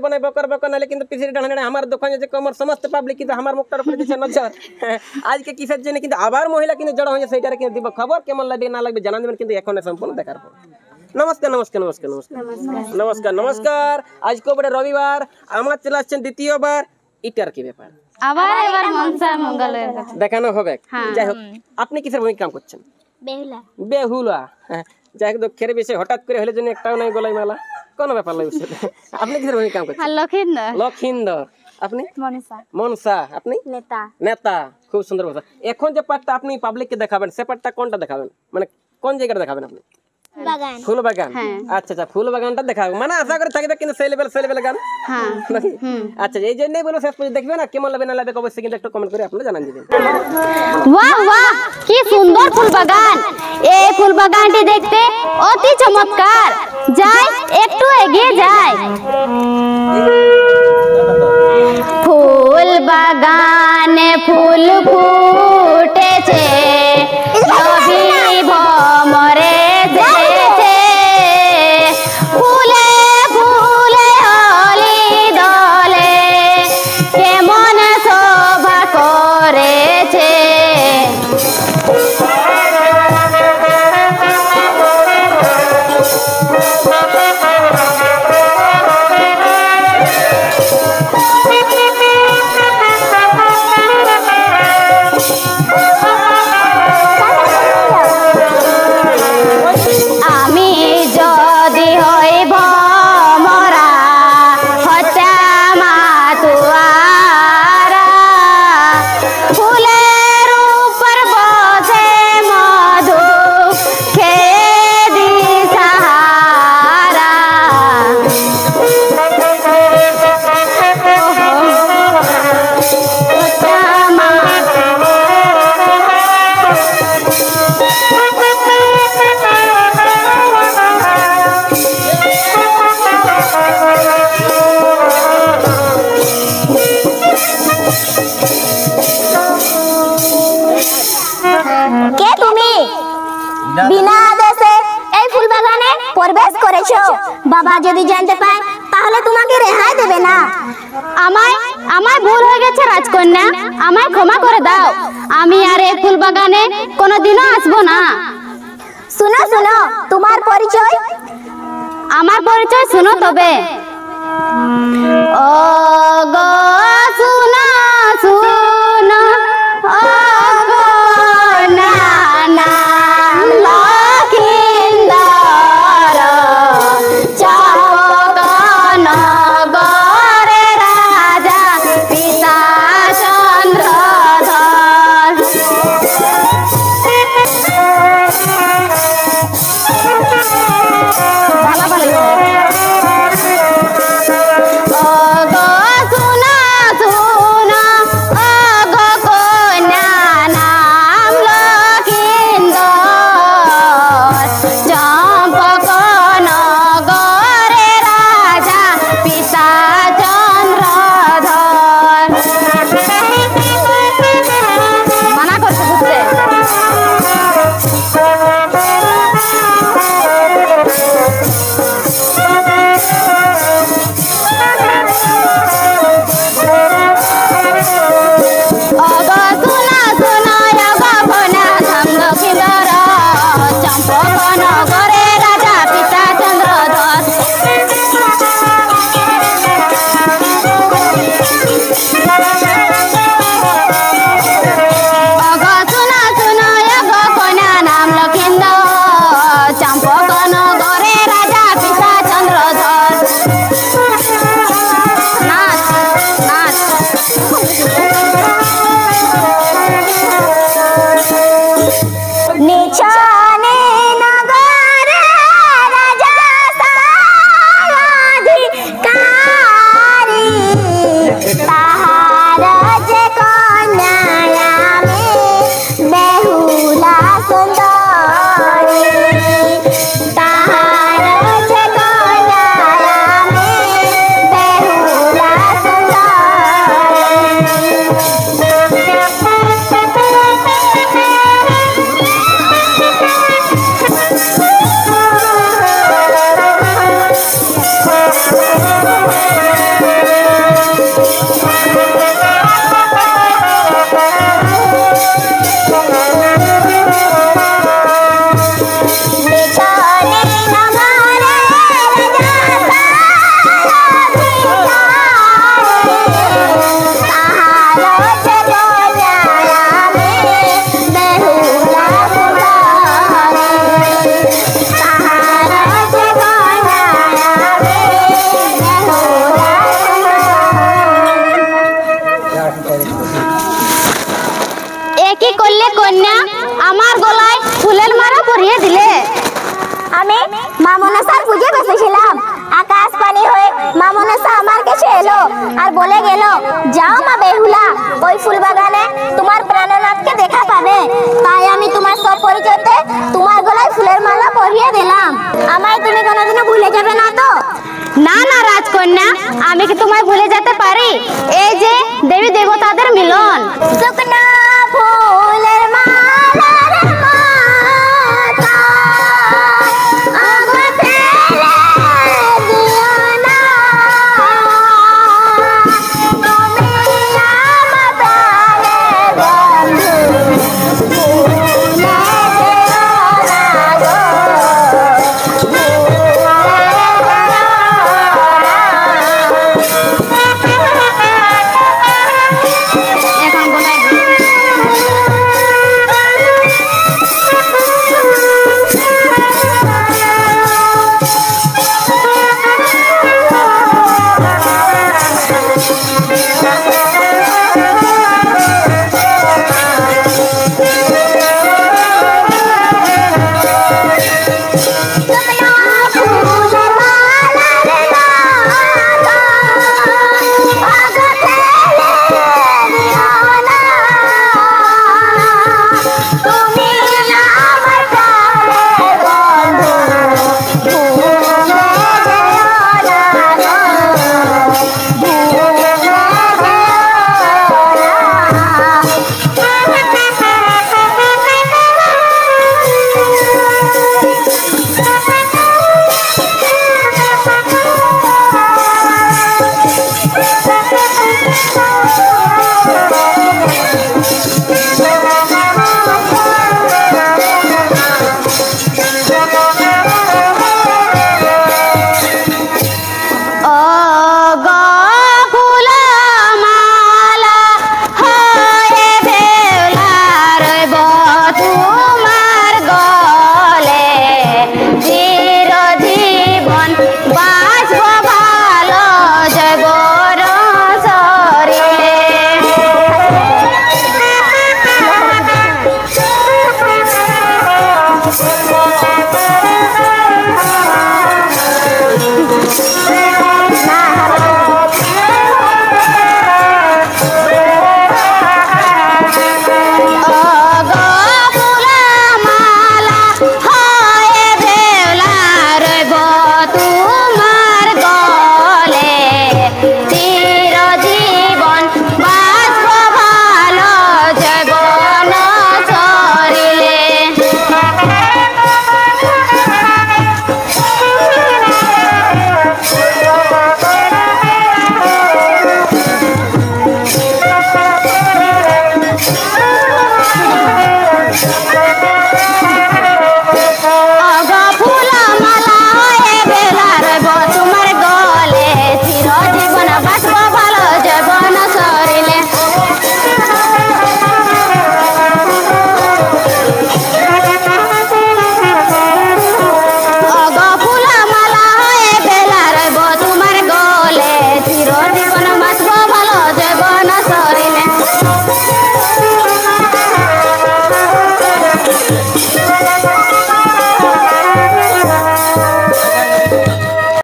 बने बकर बकर ना लेकिन पिछड़ी डांडा हमार दुकान जे कमर समस्त पब्लिक কিন্তু আমার মুখটার উপরে দিছে নজর আজকে কিসের জন্য কিন্তু আবার মহিলা কিন্তু জড় হয়ে সেইটারে কিন্তু দিব খবর কেমন লাগবে না লাগবে জানান দিবেন কিন্তু এখন সম্পূর্ণ দেখার পর नमस्कार नमस्कार नमस्कार नमस्कार नमस्कार नमस्कार आज को बड़े रविवार আমার চলে আসছেন দ্বিতীয় বার ইটার কি ব্যাপার আবার এবার মনসা মঙ্গলের কাছে দেখানো হবে যাই হোক আপনি কিসের ভূমিকা কাম করছেন বেহুলা বেহুলা যাই হোক দুঃখের বিষয় হঠাৎ করে হলে জন্য একটাও নাই গলায় মালা কোন ব্যাপার লাগছে আপনি কিসের ভূমিকা কাম করছেন লখিন্দর লখিন্দর আপনি মনসা মনসা আপনি নেতা নেতা খুব সুন্দর কথা এখন যে পার্টটা আপনি পাবলিককে দেখাবেন সে পার্টটা কোনটা দেখাবেন মানে কোন জায়গাটা দেখাবেন আপনি বাগান ফুল বাগান আচ্ছা আচ্ছা ফুল বাগানটা দেখাবো মানে আশা করে থাকবে কিন্তু সেই লেভেল গান হ্যাঁ আচ্ছা এই জন্যই বলো শেষ পর্যন্ত দেখবে না কেমন লাগবে না লাগবে অবশ্যই কিন্তু একটু কমেন্ট করে আপনারা জানান দিবেন বাহ বাহ কি সুন্দর ফুল বাগান এই ফুল বাগানটি দেখতে অতি চমৎকার যাই একটু এগিয়ে যাই ফুল বাগানে ফুল ফুটেছে রবি ভমরে দেছে ফুলে ফুলে হলি দলে কেমন শোভা করেছে বিনা আদেশে এই ফুল বাগানে প্রবেশ করেছো বাবা যদি জানতে পায় তাহলে তোমাকে রেহাই দেবে না আমায় ভুল হয়ে গেছে রাজকন্যা আমায় ক্ষমা করে দাও আমি আর এই ফুল বাগানে কোনোদিনও আসবো না শুনো শুনো তোমার পরিচয় আমার পরিচয় শুনো তবে ও গো শুনো শুনো ও গো না না পরিয়ে দিলে? আমি মা মনসার পুজো বসেছিলাম, আকাশ পানি হয়ে মা মনসা আমার কাছে এলো আর বলে গেল, যাও মা বেহুলা, ওই ফুল বাগানে তোমার প্রাণনাথকে দেখা পাবে। তাই আমি তোমার সব পরিচয়তে তোমার গলায় ফুলের মালা পরিয়ে দিলাম। আমায় তুমি কোনোদিনও ভুলে যাবে না তো? না না রাজকন্যা, আমি কি তোমায় ভুলে যেতে পারি? এই যে দেবী দেবতাদের মিলন। শুকনো